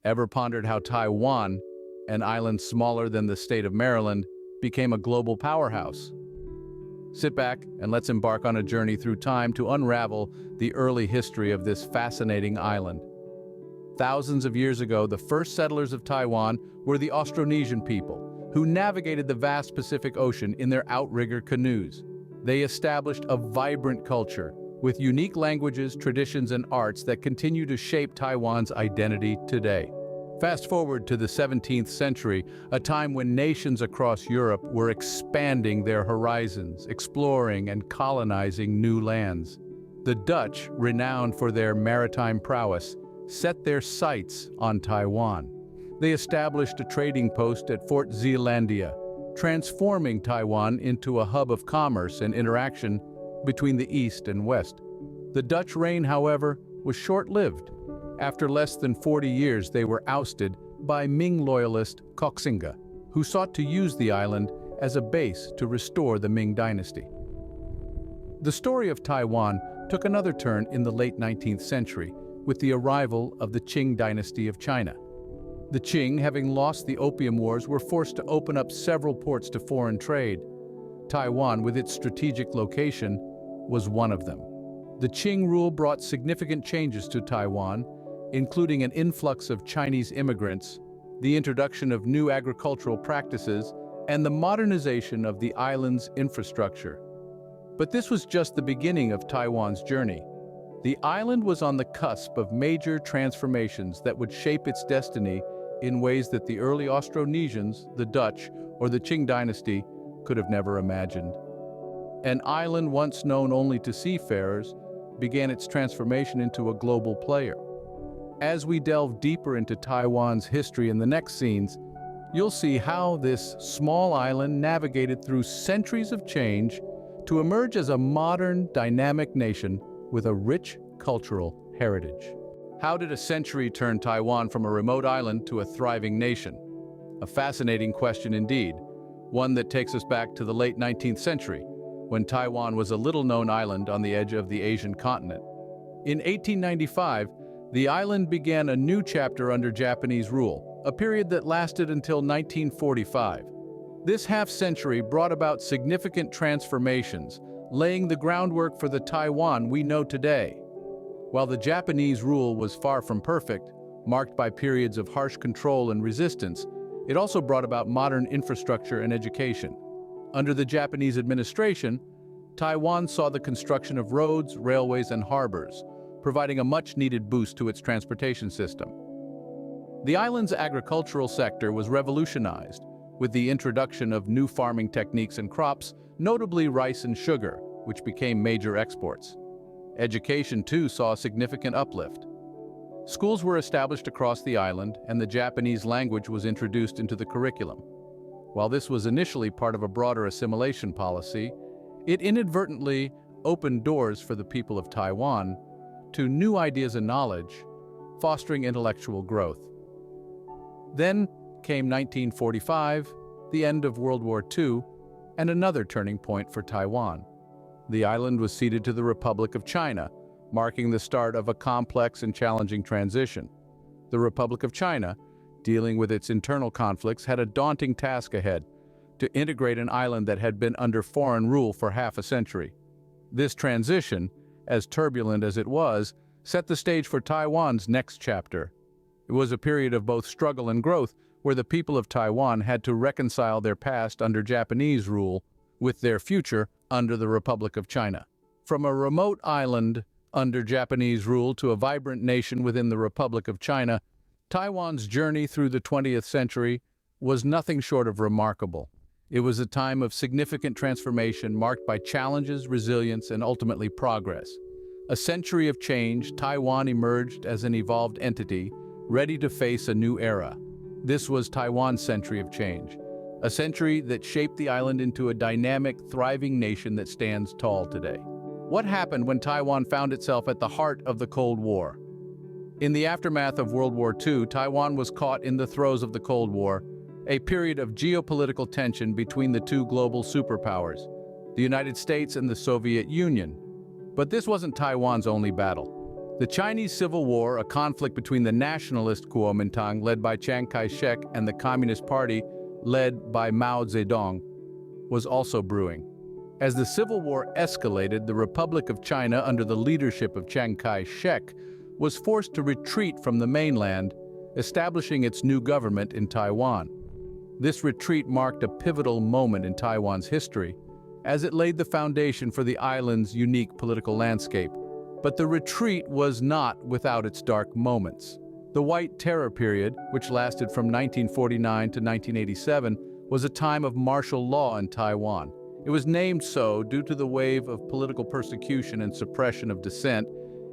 Ever pondered how Taiwan, an island smaller than the state of Maryland, became a global powerhouse? Sit back and let's embark on a journey through time to unravel the early history of this fascinating island. Thousands of years ago, the first settlers of Taiwan were the Austronesian people, who navigated the vast Pacific Ocean in their outrigger canoes. They established a vibrant culture, with unique languages, traditions, and arts that continue to shape Taiwan's identity today. Fast forward to the 17th century, a time when nations across Europe were expanding their horizons, exploring and colonizing new lands. The Dutch, renowned for their maritime prowess, set their sights on Taiwan. They established a trading post at Fort Zeelandia, transforming Taiwan into a hub of commerce and interaction between the East and West. The Dutch reign, however, was short-lived. After less than 40 years, they were ousted by Ming loyalist Koxinga, who sought to use the island as a base to restore the Ming dynasty. The story of Taiwan took another turn in the late 19th century with the arrival of the Qing dynasty of China. The Qing, having lost the Opium Wars, were forced to open up several ports to foreign trade. Taiwan, with its strategic location, was one of them. The Qing rule brought significant changes to Taiwan, including an influx of Chinese immigrants, the introduction of new agricultural practices, and the modernization of the island's infrastructure. But this was just the beginning of Taiwan's journey. The island was on the cusp of major transformations that would shape its destiny in ways that the early Austronesians, the Dutch, or the Qing dynasty could have never imagined. An island once known only to seafarers began its transformation into a global player. As we delve deeper into Taiwan's history in the next scenes, you'll see how this small island navigated through centuries of change to emerge as a modern, dynamic nation with a rich cultural heritage. How did a century turn Taiwan from a remote island to a thriving nation? A fascinating question indeed, one that takes us back to the late 19th century, when Taiwan was a little-known island on the edge of the Asian continent. In 1895, the island began a new chapter under Japanese rule, a period that lasted until 1945. This half-century brought about significant transformations, laying the groundwork for the Taiwan we know today. While the Japanese rule was far from perfect, marked by periods of harsh control and resistance, it also brought about modern infrastructure and education. Under the Japanese administration, Taiwan saw the construction of roads, railways, and harbors, providing a much-needed boost to its transportation system. The island's agricultural sector was revolutionized, with the introduction of new farming techniques and crops, notably rice and sugar, which became major exports. Education, too, saw a significant uplift. Schools were established across the island, and the Japanese language was introduced into the curriculum. While this was initially part of a broader assimilation policy, it inadvertently opened doors for the people of Taiwan to new ideas and knowledge, fostering intellectual growth. Then came 1945, the end of World War II, and another turning point for Taiwan. The island was ceded to the Republic of China, marking the start of a complex and challenging transition. The Republic of China, dealing with its internal conflicts, had a daunting task ahead: to integrate an island that had been under foreign rule for half a century. This transition, as turbulent as it was, set the stage for Taiwan's next chapter. It was a period of both struggle and growth, where the people of Taiwan had to reconcile their past under Japanese rule with their future under the Republic of China. From a remote island under Japanese rule to a vibrant nation within the Republic of China, Taiwan's journey through the 20th century was nothing short of remarkable. It was a time of significant transformation marked by challenges, resilience, and ultimately progress. A century of change, Taiwan emerged as an evolved entity, ready to face a new era. This was Taiwan's century of change, a century that shaped the island into a dynamic, thriving nation that stands tall today. What happened when Taiwan found itself at the heart of the Cold War? In the aftermath of World War II, Taiwan was caught in the throes of the Cold War, a period of geopolitical tension between the two global superpowers, the United States and the Soviet Union. But this wasn't Taiwan's only battle. The Chinese Civil War, a conflict between the nationalist Kuomintang led by Chiang Kai-shek and the Communist Party led by Mao Zedong, was also brewing. As the Civil War escalated, the Republic of China, under the leadership of Chiang Kai-shek, was forced to retreat from the mainland, establishing its new government in Taiwan. This retreat marked a pivotal moment in Taiwan's history, as it laid the foundation for the island's unique political landscape. But the retreat was not without its dark moments. The White Terror period, which lasted from 1949 to 1987, was a time of martial law in Taiwan. It was named so due to the wave of political persecution and suppression of dissent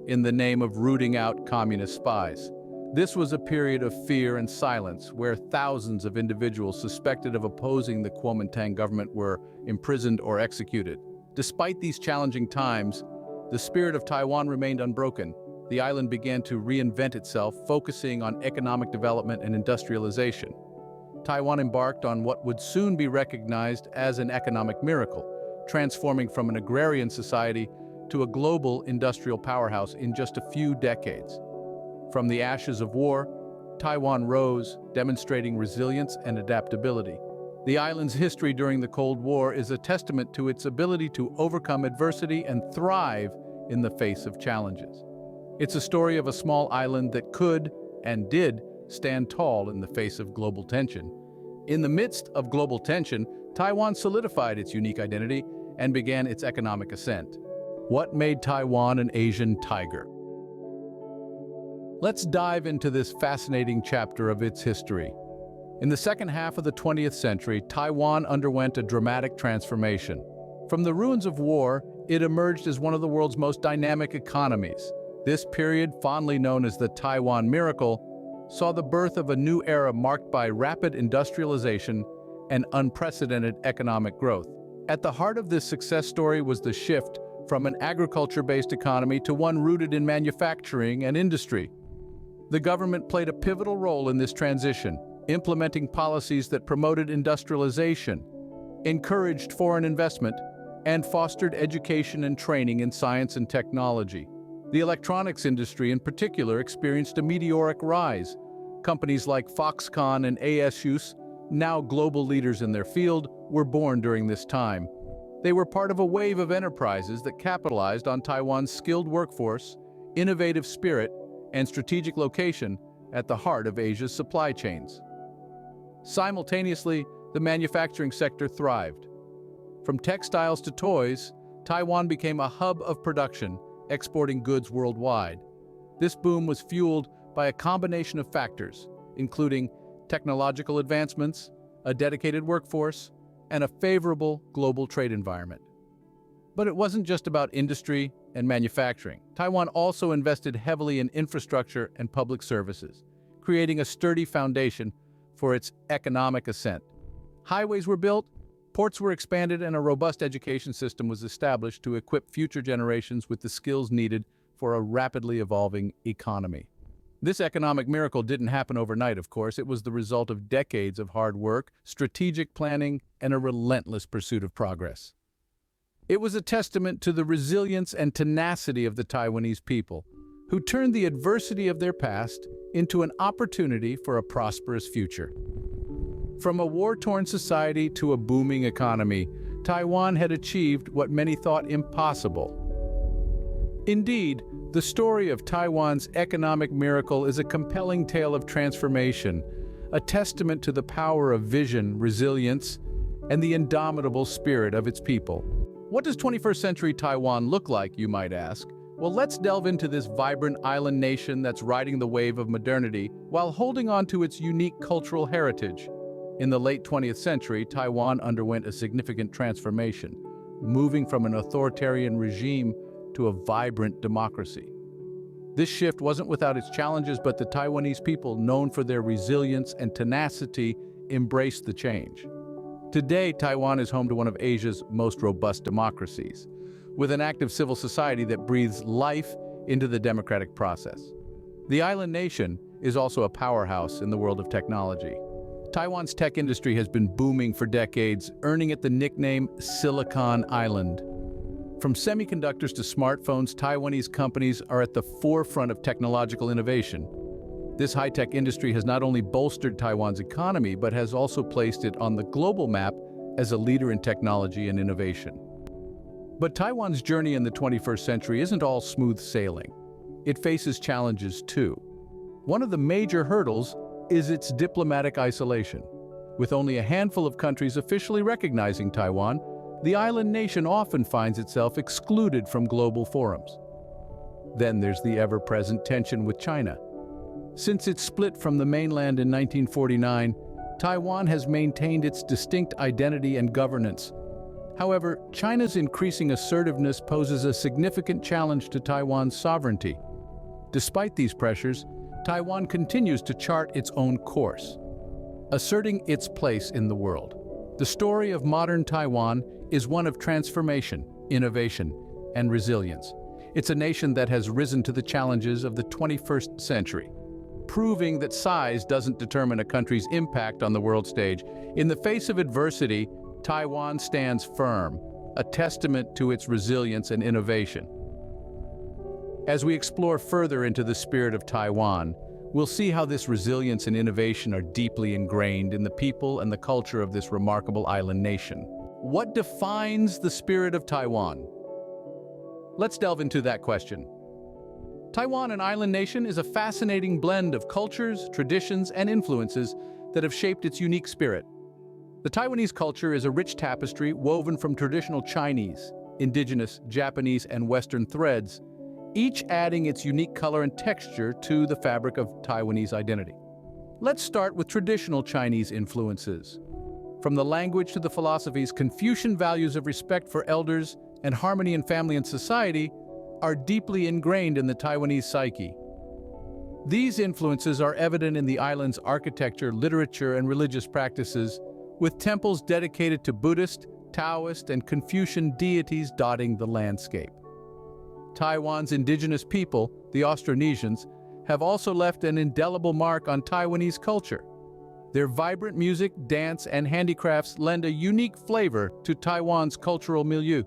in the name of rooting out communist spies. This was a period of fear and silence, where thousands of individuals suspected of opposing the Kuomintang government were imprisoned or executed. Despite these challenging times, the spirit of Taiwan remained unbroken. The island began to reinvent itself, focusing on economic development and industrialization. Taiwan embarked on what would soon be recognized as an economic miracle, transforming from an agrarian society to a global industrial powerhouse in just a few decades. From the ashes of war, Taiwan rose, demonstrating resilience and adaptability. The island's history during the Cold War is a testament to its ability to overcome adversity and thrive in the face of challenges. It's a story of a small island that could, and did, stand tall in the face of global tension. In the midst of global tension, Taiwan solidified its unique identity and began its economic ascent. What made Taiwan an Asian tiger? Let's dive into this fascinating chapter of its history. In the second half of the 20th century, Taiwan underwent a dramatic transformation. From the ruins of war, it emerged as one of the world's most dynamic economies. This period, fondly known as the Taiwan Miracle, saw the birth of a new era marked by rapid industrialization and unprecedented economic growth. At the heart of this success story was the shift from an agriculture-based economy to one rooted in manufacturing and industry. The government played a pivotal role in this transition, implementing policies that promoted industrialization, encouraged foreign investment, and fostered education and training in science and technology. The electronics industry in particular experienced a meteoric rise. Companies like Foxconn and ASUS, now global leaders in their field, were born during this time. They were part of a wave of enterprises that capitalized on Taiwan's skilled workforce, innovative spirit, and strategic location at the heart of Asia's supply chains. Simultaneously, the manufacturing sector thrived. From textiles to toys, Taiwan became a hub of production, exporting goods worldwide. This boom was fueled by a combination of factors, including technological advancements, a dedicated workforce, and a favorable global trade environment. But it wasn't just about industry and manufacturing. Taiwan also invested heavily in infrastructure and public services, creating a sturdy foundation for its economic ascent. Highways were built, ports were expanded, and a robust education system was established to equip future generations with the skills needed for a rapidly evolving economy. This economic miracle didn't happen overnight, of course. It was the result of decades of hard work, strategic planning, and a relentless pursuit of progress. It was a testament to the resilience and tenacity of the Taiwanese people, who turned the adversity of their past into an opportunity for a prosperous future. From a war-torn society to a booming economy, Taiwan had achieved what many thought impossible. Indeed, the story of Taiwan's economic miracle is a compelling tale of transformation, a testament to the power of vision, resilience, and the indomitable spirit of its people. What does 21st century Taiwan look like, you might ask? Well, let's delve into this vibrant island nation that's riding the wave of modernity while holding on to its unique cultural heritage. In the late 20th century, Taiwan underwent a significant transformation, moving from an authoritarian regime to a vibrant democracy. This shift wasn't without its challenges, but the Taiwanese people, known for their resilience and tenacity, embraced the change. Today, Taiwan is home to one of Asia's most robust democracies, with an active civil society that breathes life into the democratic process. The island nation is also a powerhouse in the world of technology. Taiwan's tech industry has been booming for decades, earning it the nickname Silicon Island. From semiconductors to smartphones, Taiwanese companies are at the forefront of technological innovation. This high-tech industry has not only bolstered Taiwan's economy, but has also placed it on the global map as a leader in technology and innovation. But Taiwan's journey in the 21st century isn't all smooth sailing. It faces challenges too. One of the major hurdles is its diplomatic isolation. With only a handful of countries officially recognizing Taiwan, the island nation often finds itself excluded from global forums. Then there's the ever-present tension with China. Since its split from the mainland in 1949, Taiwan has maintained its distinct identity and governance. However, China's increasing assertiveness poses a significant challenge to Taiwan's sovereignty. Despite these pressures, Taiwan continues to chart its own course, asserting its place in the world. The story of modern Taiwan is one of transformation, innovation, and resilience. It's a nation that has risen to the challenges of the 21st century, proving that size doesn't determine a country's impact on the world stage. In the face of adversity, Taiwan stands firm, a testament to its resilience and innovation. As we explore further into the spirit of Taiwan, we'll see how this resilience and innovation are deeply ingrained in the people and the culture of this remarkable island nation. What defines the spirit of Taiwan? Let's delve into that question. Taiwan, an island nation, is a fascinating blend of cultures, traditions, and influences that have shaped its unique spirit. The Taiwanese culture is a rich tapestry woven from traditional Chinese, indigenous, Japanese, and Western threads, each adding its unique color and texture to the fabric of Taiwanese identity. Let's start with traditional Chinese influences. From the language to the philosophies, Confucian values of respect for elders and harmony in family and society are deeply ingrained in the Taiwanese psyche. These influences are evident in the island's architecture, literature, and religious practices, with temples dedicated to Buddhist, Taoist, and Confucian deities dotting the landscape. Taiwan's indigenous people, the Austronesians, have also left an indelible mark on Taiwanese culture. Their vibrant music, dance, and handicrafts lend a unique flavor to Taiwan's cultural milieu.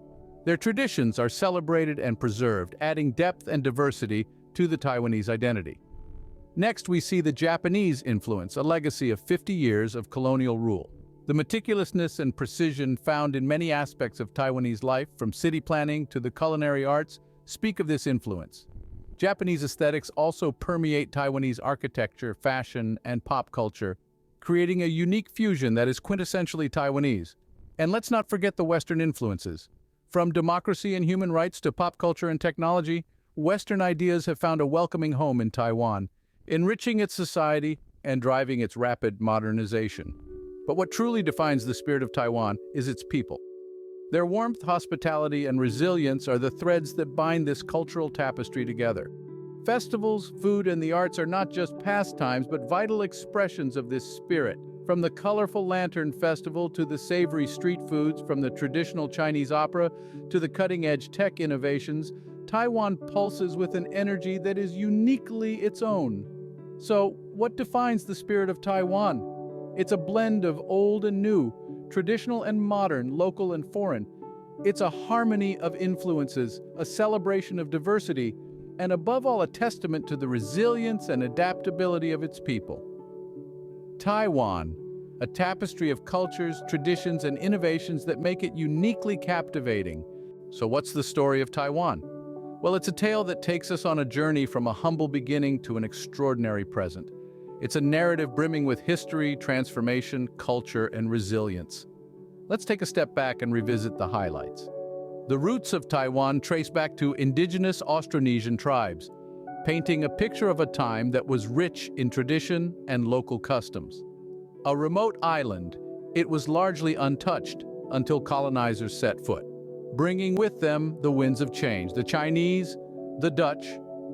Their traditions are celebrated and preserved, adding depth and diversity to the Taiwanese identity. Next, we see the Japanese influence, a legacy of 50 years of colonial rule. The meticulousness and precision found in many aspects of Taiwanese life, from city planning to the culinary arts, speak of this influence. Japanese aesthetics also permeate Taiwanese architecture, fashion, and pop culture, creating a unique fusion that is quintessentially Taiwanese. And let's not forget the Western influences. From democracy and human rights to pop culture and technology, Western ideas have found a welcoming home in Taiwan, enriching its society and driving its rapid modernization. But what truly defines the spirit of Taiwan is its people. Their warmth, hospitality, and resilience are the threads that bind this cultural tapestry together. Festivals, food, and the arts are not just pastimes, but vital expressions of this spirit. From the colorful Lantern Festival to the savory street foods, from the traditional Chinese opera to the cutting-edge tech innovations, Taiwan pulses with an energy that is uniquely its own. So, what defines the spirit of Taiwan? It's a blend of old and new, traditional and modern, local and foreign. It's a harmony of influences, a celebration of diversity, and above all, a testament to the resilience and adaptability of its people. Taiwan, a tapestry of cultures, traditions, and innovations that make it uniquely captivating. So what's the story of Taiwan? Well, it's a tale that takes us on a journey from a humble beginning to an extraordinary present. It's a narrative brimming with history, transformation, culture, and resilience. Let's take a step back and revisit the highlights. The roots of Taiwan trace back to indigenous Austronesian tribes, painting a picture of a time that was rich in tradition and local customs. A remote island, it was largely untouched until colonizers set foot, bringing with them the winds of change. The Chinese, the Dutch,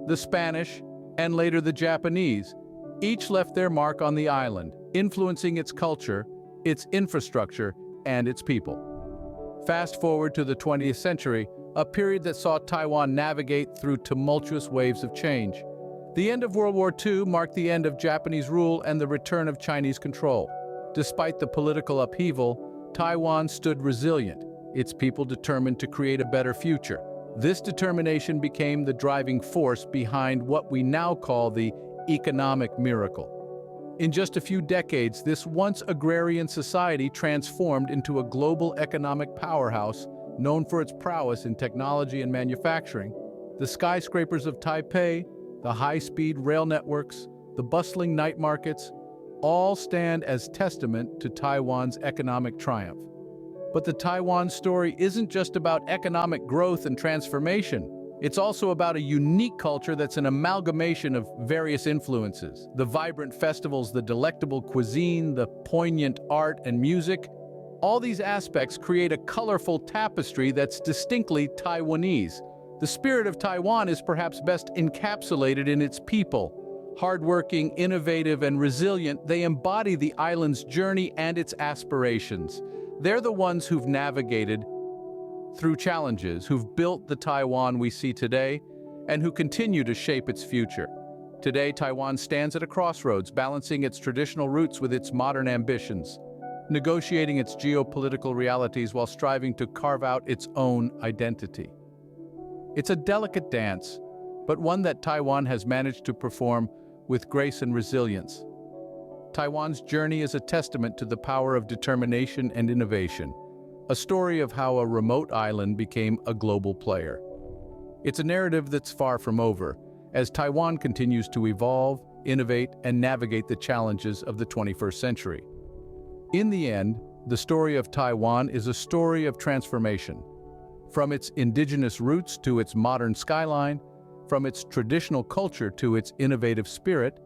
the Spanish, and later the Japanese, each left their mark on the island, influencing its culture, its infrastructure, and its people. Fast forward to the 20th century, a period that saw Taiwan navigate through tumultuous waves of change. The end of World War II marked the end of Japanese rule and the return of Chinese control. Despite the political upheaval, Taiwan stood resilient, its people determined to create a better future. This determination became the driving force behind what we now call the economic miracle. In just a few decades, this once agrarian society transformed into a global economic powerhouse known for its prowess in technology and manufacturing. The skyscrapers of Taipei, the high-speed rail networks, the bustling night markets, all stand as testament to Taiwan's economic triumph. But the Taiwan story isn't just about economic growth and transformation. It's also about a unique culture that's an amalgamation of various influences. The vibrant festivals, the delectable cuisine, the poignant art and music, all these aspects create a colorful tapestry that's distinctly Taiwanese. The spirit of Taiwan is perhaps best encapsulated in its people. Hardworking, innovative, and resilient, they embody the island's journey and its aspirations. They're the ones who've navigated through challenges, who've built the Taiwan we see today, and who continue to shape its future. Today, Taiwan stands at a crossroads, balancing its traditional roots with its modern ambitions, negotiating its geopolitical realities while striving to carve out its own identity. It's a delicate dance, but one that Taiwan has managed to perform with grace and resilience. Taiwan's journey is a testament to the power of determination and innovation, a story of how a remote island became a global player. It's a narrative that's far from over, as Taiwan continues to evolve, innovate, and navigate the challenges of the 21st century. In the end, the story of Taiwan is a story of transformation. From its indigenous roots to its modern skyline, from its traditional culture to its innovative spirit,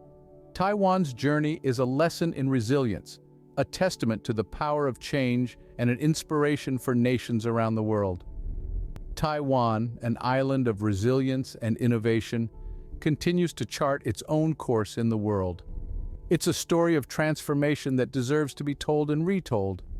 Taiwan's journey is a lesson in resilience, a testament to the power of change and an inspiration for nations around the world. Taiwan, an island of resilience and innovation, continues to chart its own course in the world. It's a story of transformation that deserves to be told and retold.